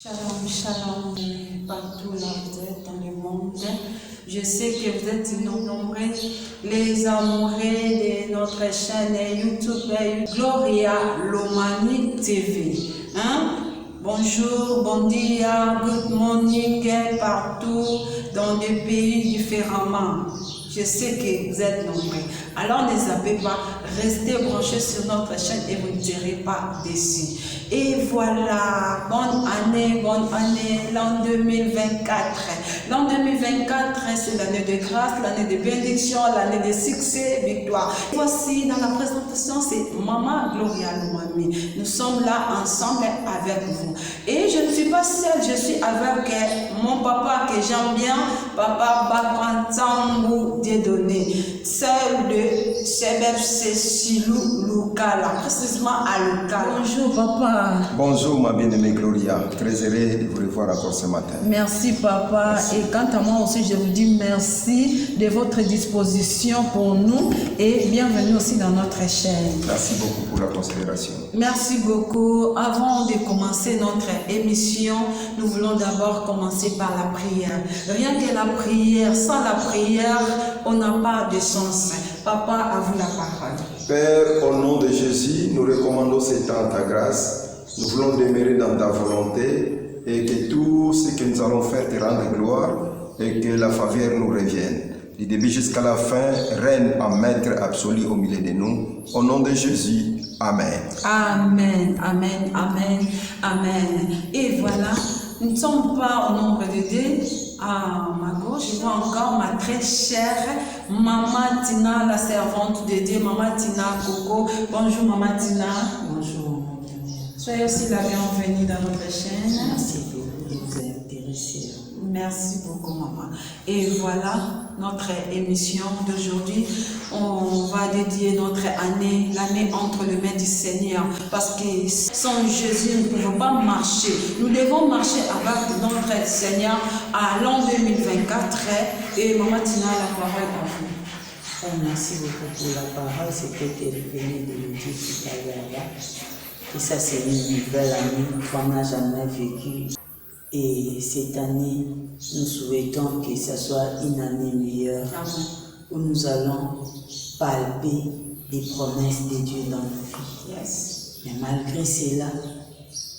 Shalom, shalom, partout là vous êtes dans le monde. Je sais que vous êtes nombreux, les amoureux de notre chaîne YouTube Gloria Lomami TV. Bonjour, bon dia, good morning, partout dans des pays différemment. Je sais que vous êtes nombreux. Alors ne zappez pas, restez branchés sur notre chaîne et vous ne serez pas déçus. Et voilà, bonne année, l'an 2024. L'an 2024, c'est l'année de grâce, l'année de bénédiction, l'année de succès, victoire. Voici dans la présentation, c'est Maman Gloria Lomami. Nous sommes là ensemble avec vous. Et je ne suis pas seule, je suis avec mon papa que j'aime bien, Papa Bakwantangu Dieudonné, seul de CBFC Silou Lukala, précisément à Lukala. Bonjour papa. Bonjour ma bien-aimée Gloria, très heureux de vous revoir encore ce matin. Merci papa. Merci. Et quant à moi aussi, je vous dis merci de votre disposition pour nous et bienvenue aussi dans notre chaîne. Merci beaucoup pour la considération. Merci beaucoup. Avant de commencer notre émission, nous voulons d'abord commencer par la prière. Rien que la prière, sans la prière, on n'a pas de sens. Papa, à vous la parole. Père, au nom de Jésus, nous recommandons ce temps à ta grâce. Nous voulons demeurer dans ta volonté et que tout ce que nous allons faire te rende gloire et que la faveur nous revienne. Du début jusqu'à la fin, règne en maître absolu au milieu de nous. Au nom de Jésus, Amen. Amen, amen, amen, amen. Et voilà, nous ne sommes pas au nombre de deux. À ma gauche, je vois encore ma très chère Maman Tina, la servante de Dieu. Maman Tina Coco. Bonjour Maman Tina. Bonjour. Soyez aussi la bienvenue dans notre chaîne. Merci beaucoup de vous intéresser. Merci beaucoup maman. Et voilà notre émission d'aujourd'hui. On va dédier notre année, l'année entre les mains du Seigneur. Parce que sans Jésus, nous ne pouvons pas marcher. Nous devons marcher avec notre Seigneur à l'an 2024. Et Maman Tina, la parole à vous. Oh, merci beaucoup pour la parole. C'était qu'elle venait de le dire tout à l'heure. Et ça, c'est une nouvelle année qu'on n'a jamais vécue. Et cette année, nous souhaitons que ce soit une année meilleure. Amen. Où nous allons palper les promesses de Dieu dans nos vies. Yes. Mais malgré cela,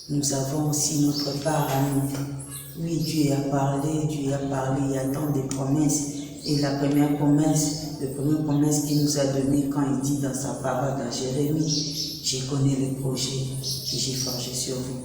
nous avons aussi notre part à nous. Oui, Dieu a parlé, il y a tant de promesses. Et la première promesse qu'il nous a donnée quand il dit dans sa parole à Jérémie, je connais le projet que j'ai forgé sur vous.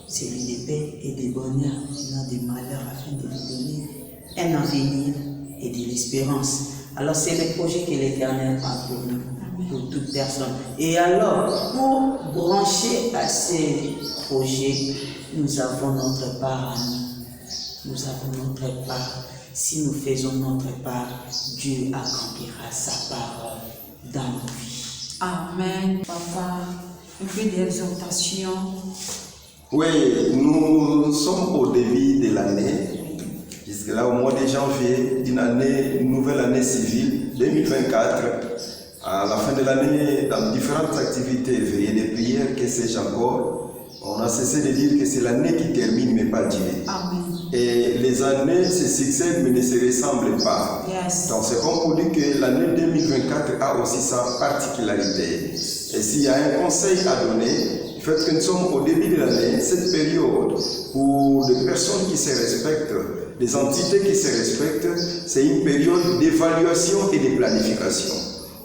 Celui de paix et de bonheur, non de malheur, afin de vous donner un avenir et de l'espérance. Alors c'est le projet que l'Éternel a pour nous, pour toute personne. Et alors, pour brancher à ces projets, nous avons notre part à nous. Nous avons notre part. Si nous faisons notre part, Dieu accomplira sa parole dans nos vies. Amen. Papa, un peu d'exhortation. Oui, nous sommes au début de l'année, puisque là au mois de janvier, une nouvelle année civile, 2024. À la fin de l'année, dans différentes activités, veillées de prière, que sais-je encore, on a cessé de dire que c'est l'année qui termine, mais pas Dieu. Amen. Et les années se succèdent, mais ne se ressemblent pas. Yes. Donc c'est comme pour dire que l'année 2024 a aussi sa particularité. Et s'il y a un conseil à donner, le fait que nous sommes au début de l'année, cette période pour des personnes qui se respectent, des entités qui se respectent, c'est une période d'évaluation et de planification.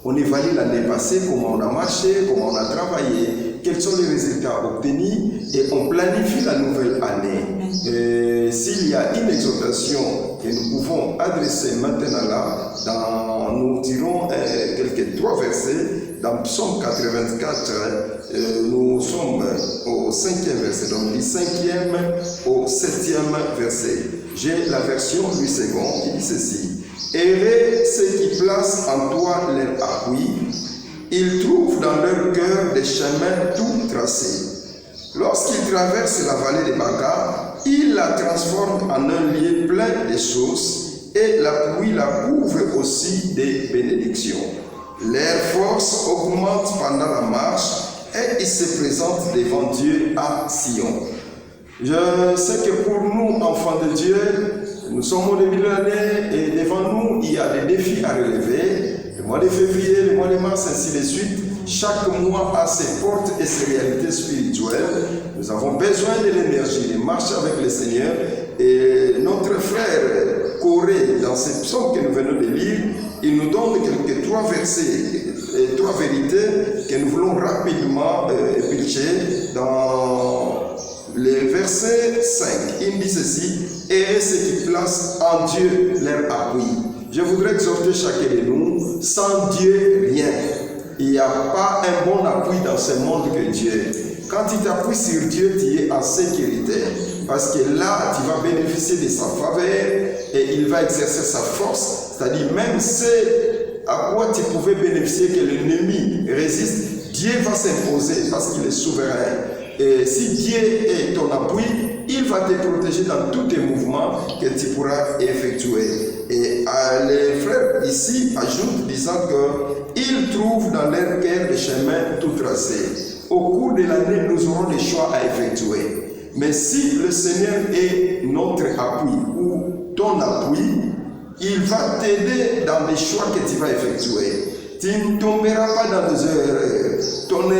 On évalue l'année passée, comment on a marché, comment on a travaillé, quels sont les résultats obtenus et on planifie la nouvelle année. S'il y a une exhortation que nous pouvons adresser maintenant là, nous tirons quelques 3 versets. Dans Psaume 84, nous sommes au 5e verset, donc du 5e au 7e verset. J'ai la version du second qui dit ceci. Errez ceux qui placent en toi leur appui, ils trouvent dans leur cœur des chemins tout tracés. Lorsqu'ils traversent la vallée de Baca, ils la transforment en un lieu plein de choses et la pluie la couvre aussi des bénédictions. Leur force augmente pendant la marche et ils se présentent devant Dieu à Sion. Je sais que pour nous, enfants de Dieu, nous sommes au début de l'année et devant nous, il y a des défis à relever. Le mois de février, le mois de mars, ainsi de suite. Chaque mois a ses portes et ses réalités spirituelles. Nous avons besoin de l'énergie, de marcher avec le Seigneur. Et notre frère Corée, dans ces psaumes que nous venons de lire, il nous donne quelques 3 versets et 3 vérités que nous voulons rapidement éplucher dans le verset 5. Il dit ceci: et ceux qui placent en Dieu leur appui. Je voudrais exhorter chacun de nous: sans Dieu, rien. Il n'y a pas un bon appui dans ce monde que Dieu. Quand tu t'appuies sur Dieu, tu es en sécurité. Parce que là, tu vas bénéficier de sa faveur et il va exercer sa force. C'est-à-dire, même ce à quoi tu pouvais bénéficier que l'ennemi résiste, Dieu va s'imposer parce qu'il est souverain. Et si Dieu est ton appui, il va te protéger dans tous tes mouvements que tu pourras effectuer. Et les frères ici ajoutent disant qu'ils trouvent dans leur cœur des chemins tout tracés. Au cours de l'année, nous aurons des choix à effectuer. Mais si le Seigneur est notre appui ou ton appui, il va t'aider dans les choix que tu vas effectuer. Tu ne tomberas pas dans des erreurs. Ton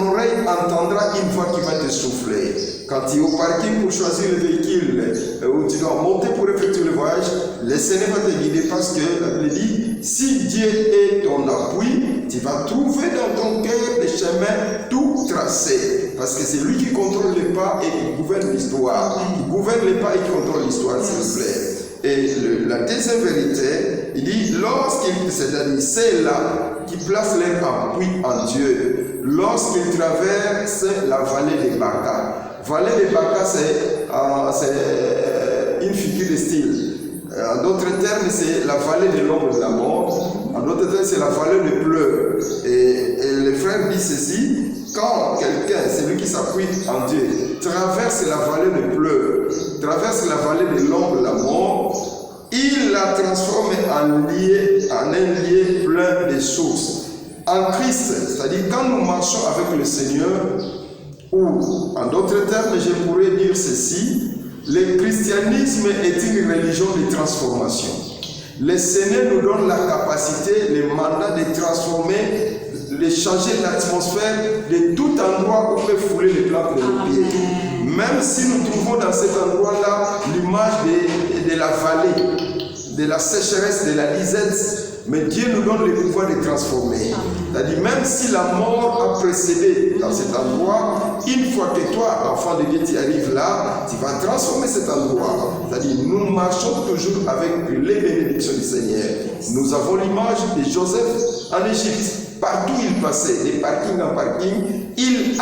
oreille entendra une voix qui va te souffler. Quand tu es au parking pour choisir le véhicule où tu dois monter pour effectuer le voyage, le Seigneur va te guider parce que la Bible dit, si Dieu est ton appui, tu vas trouver dans ton cœur des chemins tout tracés. Parce que c'est lui qui contrôle les pas et qui gouverne l'histoire. Il gouverne les pas et qui contrôle l'histoire, s'il vous plaît. Et la deuxième vérité, il dit, c'est-à-dire ceux-là qui placent leur appui en Dieu, lorsqu'ils traversent la vallée des Baca. Vallée des Baca, c'est une figure de style. En d'autres termes, c'est la vallée de l'ombre de la mort. En d'autres termes, c'est la vallée de pleurs. Et les frères disent ceci: quand quelqu'un, celui qui s'appuie en Dieu, traverse la vallée de pleurs, traverse la vallée de l'ombre de la mort, il la transforme en un lieu plein de sources. En Christ, c'est-à-dire quand nous marchons avec le Seigneur, ou en d'autres termes, je pourrais dire ceci: le christianisme est une religion de transformation. Le Seigneur nous donne la capacité, le mandat de transformer, de changer l'atmosphère de tout endroit où on peut fouler les plantes de nos pieds. Même si nous trouvons dans cet endroit-là l'image de la vallée, de la sécheresse, de la disette, mais Dieu nous donne le pouvoir de transformer. C'est-à-dire, même si la mort a précédé dans cet endroit, une fois que toi, enfant de Dieu, tu arrives là, tu vas transformer cet endroit. C'est-à-dire, nous marchons toujours avec les bénédictions du Seigneur. Nous avons l'image de Joseph en Égypte. Partout il passait, de parking en parking, il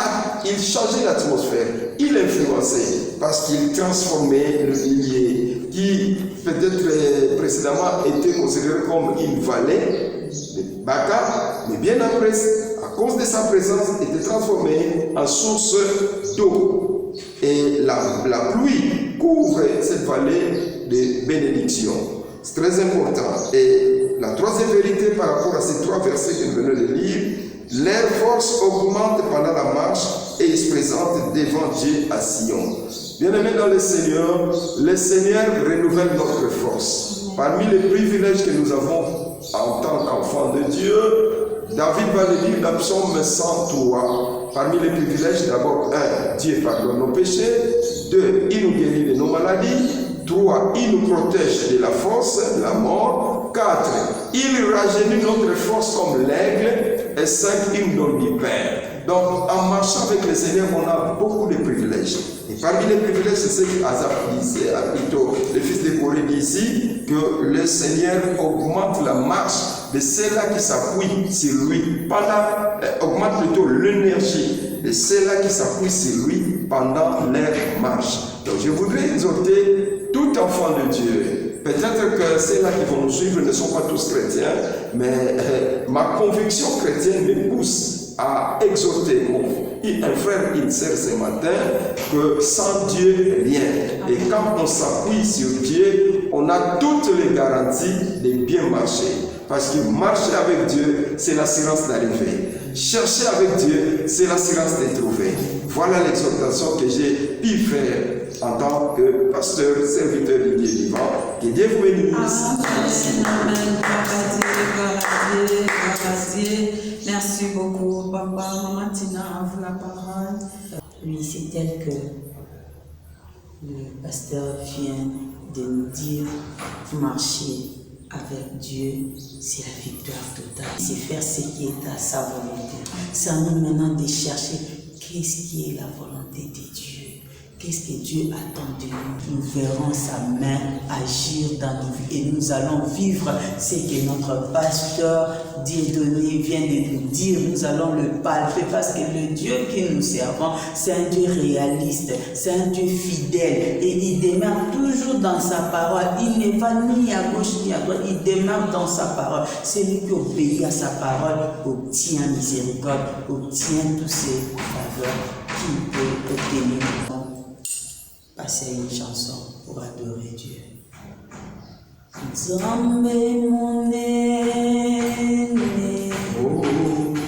changeait l'atmosphère, il influençait, parce qu'il transformait le milieu qui peut-être précédemment était considéré comme une vallée de Baca, mais bien après, à cause de sa présence, était transformé en source d'eau. Et la pluie couvre cette vallée de bénédiction. C'est très important. Et la troisième vérité par rapport à ces 3 versets que nous venons de lire, leur force augmente pendant la marche et ils se présentent devant Dieu à Sion. Bien-aimés dans le Seigneur renouvelle notre force. Parmi les privilèges que nous avons en tant qu'enfants de Dieu, David va le dire dans Psaume 103. Parmi les privilèges, d'abord, 1, Dieu pardonne nos péchés. 2, il nous guérit de nos maladies. 3, il nous protège de la force, de la mort. 4, il rajeunit notre force comme l'aigle. Et 5, il nous donne du pain. Donc, en marchant avec le Seigneur, on a beaucoup de privilèges. Et parmi les privilèges, c'est ce qu'Azaph disait, plutôt le fils de Corée dit ici, que le Seigneur augmente la marche de ceux-là qui s'appuient sur lui, augmente plutôt l'énergie de ceux-là qui s'appuient sur lui pendant leur marche. Donc, je voudrais exhorter tout enfant de Dieu. Peut-être que ceux-là qui vont nous suivre ne sont pas tous chrétiens, mais ma conviction chrétienne me pousse à exhorter un frère, une sœur ce matin, que sans Dieu, rien. Et quand on s'appuie sur Dieu, on a toutes les garanties de bien marcher. Parce que marcher avec Dieu, c'est l'assurance d'arriver. Chercher avec Dieu, c'est l'assurance de trouver. Voilà l'exhortation que j'ai pu faire en tant que pasteur, serviteur du Dieu vivant. Que Dieu vous bénisse. Amen. Gloire à Dieu, gloire à Dieu. Merci beaucoup, papa. Maman Tina, à vous la parole. Oui, c'est tel que le pasteur vient de nous dire, marcher avec Dieu, c'est la victoire totale. C'est faire ce qui est à sa volonté. C'est à nous maintenant de chercher qu'est-ce qui est la volonté de Dieu. Qu'est-ce que Dieu attend de nous? Nous verrons sa main agir dans nos vies et nous allons vivre ce que notre pasteur Dieudonné vient de nous dire. Nous allons le palper parce que le Dieu que nous servons, c'est un Dieu réaliste, c'est un Dieu fidèle et il demeure toujours dans sa parole. Il ne va ni à gauche ni à droite, il demeure dans sa parole. Celui qui obéit à sa parole obtient miséricorde, obtient toutes ses faveurs qu'il peut obtenir. Passer une chanson pour adorer Dieu. Nzambe monene,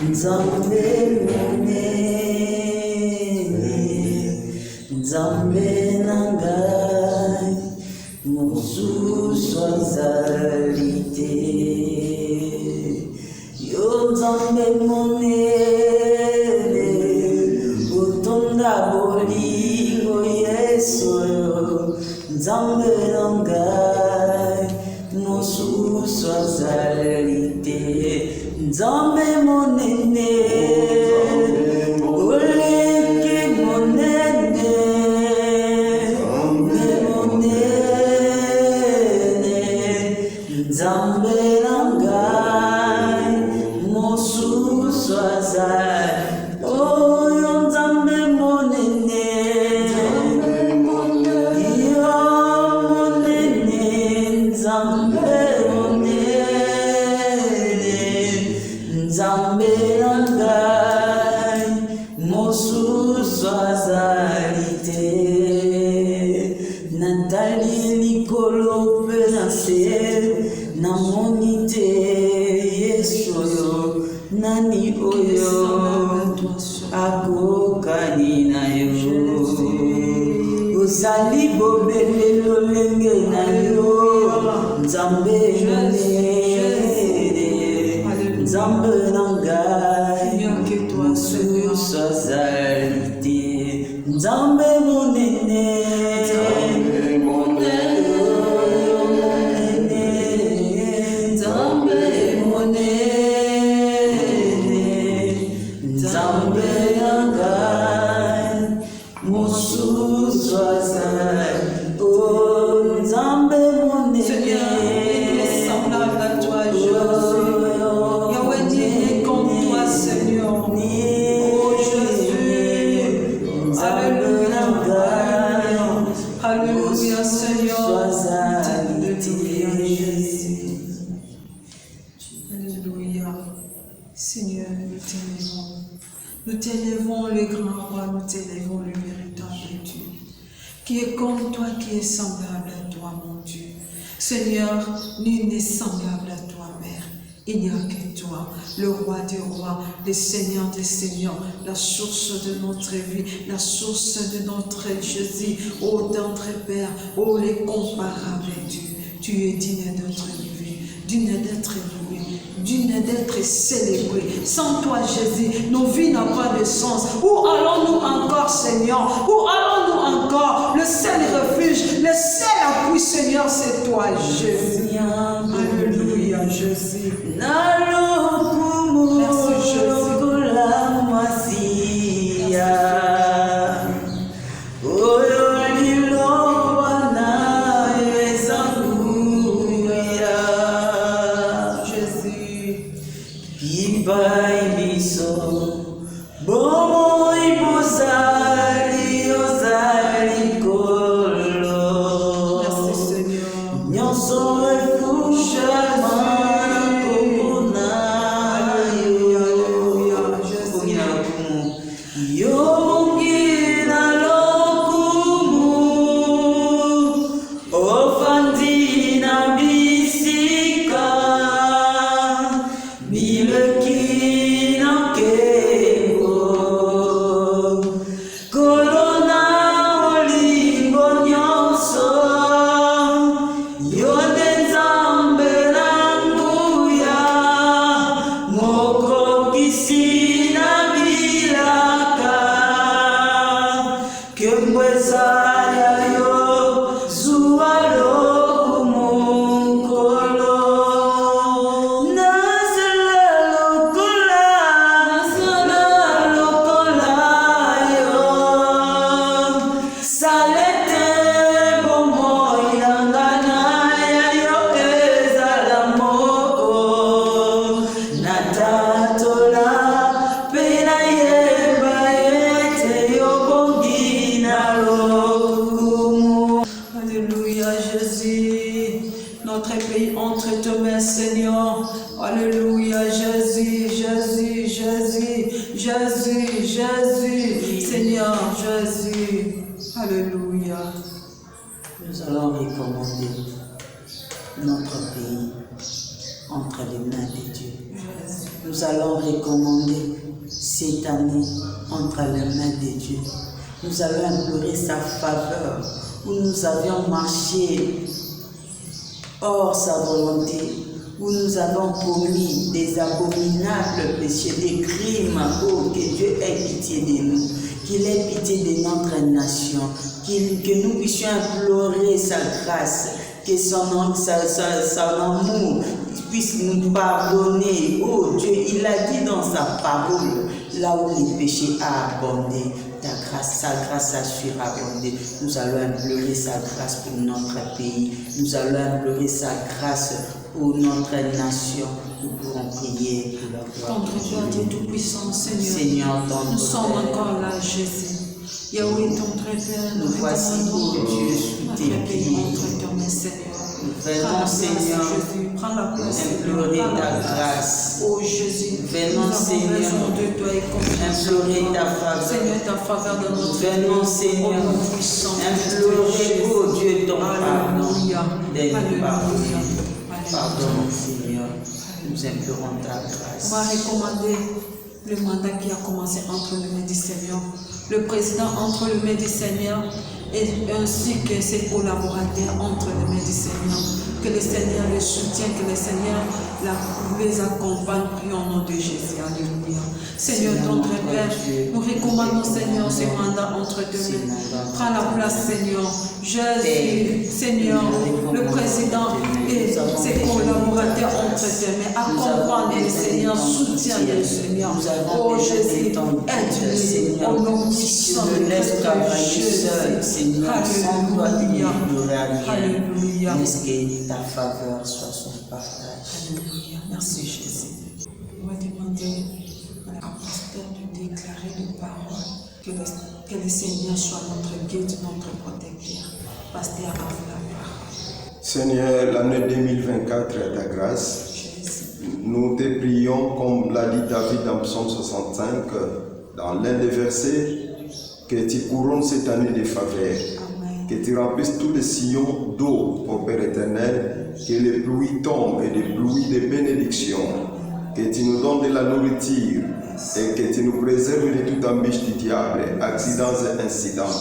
Nzambe monene, Nzambe nangai, mosusu azali te. Yo Nzambe monene, otonda bolingo Yesu. Nzambe nangai, mosusu azali te. Nzambe monene, oleki monene, Nzambe nangai, mosusu azali. Oyo Nzambe monene, yo monene, Nzambe monene, Nzambe nangai, mosusu azali te. Natali likolo mpe na se, namoni te Yesu oyo, nani oyo akokani na yo. Ozali bobele lolenge na yo, Nzambe monene, Nzambe nangai, mosusu azali te. Nzambe monene, Nzambe monene, Nzambe nangai, mosusu azali. Oh Nzambe monene, Seigneur, il est semblable à toi, Jésus. Yahweh, Dieu est comme toi, Seigneur. Oh Jésus. Alléluia. Alléluia, Seigneur. Alléluia, Jésus. Alléluia. Seigneur, nous t'élèvons. Nous t'élèvons, le grand roi, nous t'élèvons, le véritable Dieu. Qui est comme toi, qui est semblable à toi, mon Dieu. Seigneur, nul n'est semblable à toi, Mère. Il n'y a que toi, le roi des rois, le Seigneur des seigneurs, la source de notre vie, la source de notre Jésus, ô notre Père, ô l'incomparable Dieu. Tu es digne d'être élevé, digne d'être loué, digne d'être célébré. Sans toi, Jésus, nos vies n'ont pas de sens. Où allons-nous encore, Seigneur? Où allons-nous encore? Le seul refuge, le seul appui, Seigneur, c'est toi, Jésus. Alléluia, Jésus. Merci, Jésus. Nyonso efusha Jésus. Notre pays entre tes mains, Seigneur. Alléluia, Jésus, Jésus, Jésus, Jésus, Jésus, Seigneur, Jésus. Alléluia. Nous allons recommander notre pays entre les mains de Dieu. Nous allons recommander cette année entre les mains de Dieu. Nous allons implorer sa faveur où nous avions marché hors sa volonté, où nous avons commis des abominables péchés, des crimes. Oh, que Dieu ait pitié de nous, qu'il ait pitié de notre nation, que nous puissions implorer sa grâce, que son amour puisse nous pardonner. Oh Dieu, il a dit dans sa parole, là où le péché a abondé, sa grâce a surabondé. Nous allons implorer sa grâce pour notre pays. Nous allons implorer sa grâce pour notre nation. Nous pourrons prier pour la gloire de Ton Dieu tout-puissant, Seigneur. Seigneur, Nous sommes encore là, Jésus. Yahweh, ton très Père, nous voici, oh Dieu, sous tes pieds. Entre tes mains, Seigneur. Nous venons, Seigneur, Jésus, prends la place, implorer ta grâce. Oh Jésus, Venons, Seigneur, de toi et implorer ta faveur. Seigneur, ta faveur dans notre vie. Venons, Seigneur, implorer, oh Dieu, ton pardon. Alléluia. Pardon, Seigneur, nous implorons ta On va grâce. recommander le mandat qui a commencé entre les mains du Seigneur, le président entre les mains du Seigneur et ainsi que ses collaborateurs entre les mains du Seigneur. Que le Seigneur les soutienne, que le Seigneur les accompagne. Prions au nom de Jésus. Alléluia. Seigneur, ton très Père, nous recommandons, Seigneur, ce mandat entre tes mains. Prends la place, Seigneur. Jésus, Seigneur, le président et ses collaborateurs entre tes mains. Accompagne le Seigneur, soutiens le Seigneur. Oh Jésus, aide-les au nom puissant de Jésus. Alléluia. Alléluia. Laisse que ta faveur soit son partage. Alléluia. Merci Jésus. On va demander à pasteur de déclarer des paroles. Que le Seigneur soit notre guide, notre protecteur. Pasteur, à vous la parole. Seigneur, l'année 2024 est ta grâce. Jésus. Nous te prions, comme l'a dit David dans Psaume 65, dans l'un des versets, que tu couronnes cette année de faveur. Amen. Que tu remplisses tous les sillons d'eau, ô Père éternel, que les pluies tombent et des pluies de bénédiction, que tu nous donnes de la nourriture et que tu nous préserves de toute embûche du diable, accidents et incidents.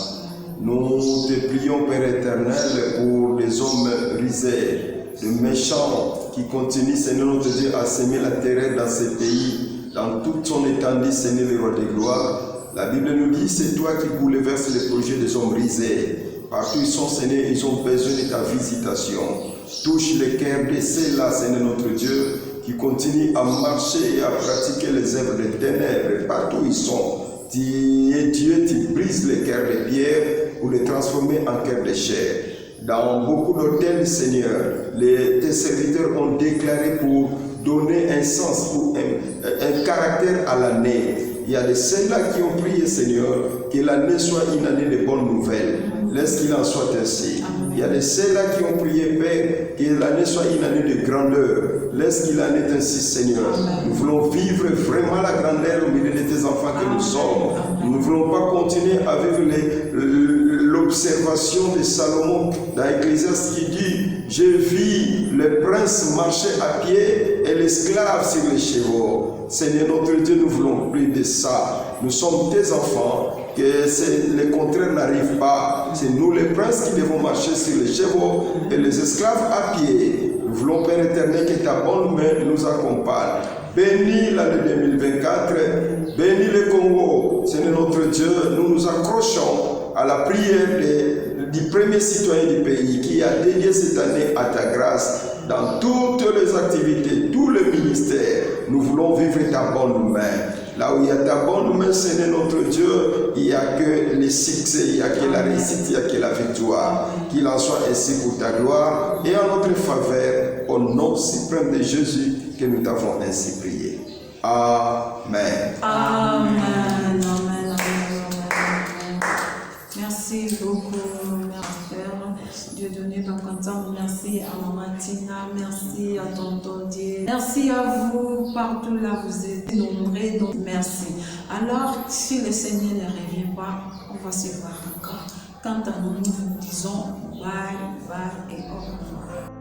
Nous te prions, Père éternel, pour les hommes risés, de méchants qui continuent, Seigneur notre Dieu, à semer la terreur dans ces pays, dans toute son étendue, Seigneur le roi de gloire. La Bible nous dit, c'est toi qui bouleverses les projets des hommes risés. Partout ils sont, Seigneur, ils ont besoin de ta visitation. Touche les cœurs de ceux-là, Seigneur notre Dieu, qui continuent à marcher et à pratiquer les œuvres des ténèbres. Partout ils sont. Tu es Dieu, tu brises les cœurs de pierre pour les transformer en cœurs de chair. Dans beaucoup d'hôtels, Seigneur, tes serviteurs ont déclaré pour donner un sens, pour un caractère à l'année. Il y a des ceux-là qui ont prié, Seigneur, que l'année soit une année de bonnes nouvelles. Laisse qu'il en soit ainsi. Il y a des ceux-là qui ont prié, Père, que l'année soit une année de grandeur. Laisse qu'il en est ainsi, Seigneur. Nous voulons vivre vraiment la grandeur au milieu de tes enfants que nous sommes. Nous ne voulons pas continuer à vivre l'observation de Salomon dans Ecclésiaste qui dit « Je vis le prince marcher à pied et l'esclave sur les chevaux ». Seigneur notre Dieu, nous voulons plus de ça. Nous sommes tes enfants, que le contraire n'arrive pas. C'est nous les princes qui devons marcher sur les chevaux et les esclaves à pied. Nous voulons, Père éternel, que ta bonne main nous accompagne. Bénis l'année 2024, bénis le Congo. Seigneur notre Dieu, nous nous accrochons à la prière du premier citoyen du pays qui a dédié cette année à ta grâce dans toutes les activités, tous les ministères. Nous voulons vivre ta bonne main. Là où il y a ta bonne main, Seigneur notre Dieu, il n'y a que les succès, il n'y a que la réussite, il n'y a que la victoire. Qu'il en soit ainsi pour ta gloire et en notre faveur, au nom suprême de Jésus, que nous t'avons ainsi prié. Amen. Amen. Amen. Amen. Merci beaucoup, Père. Dieu Dieu donné par content. Merci à Maman Tina, merci à Tonton Dieu. Merci à vous, partout là vous êtes nombreux, donc merci. Alors, si le Seigneur ne revient pas, on va se voir encore. Quant à nous, nous vous disons bye, bye et au revoir.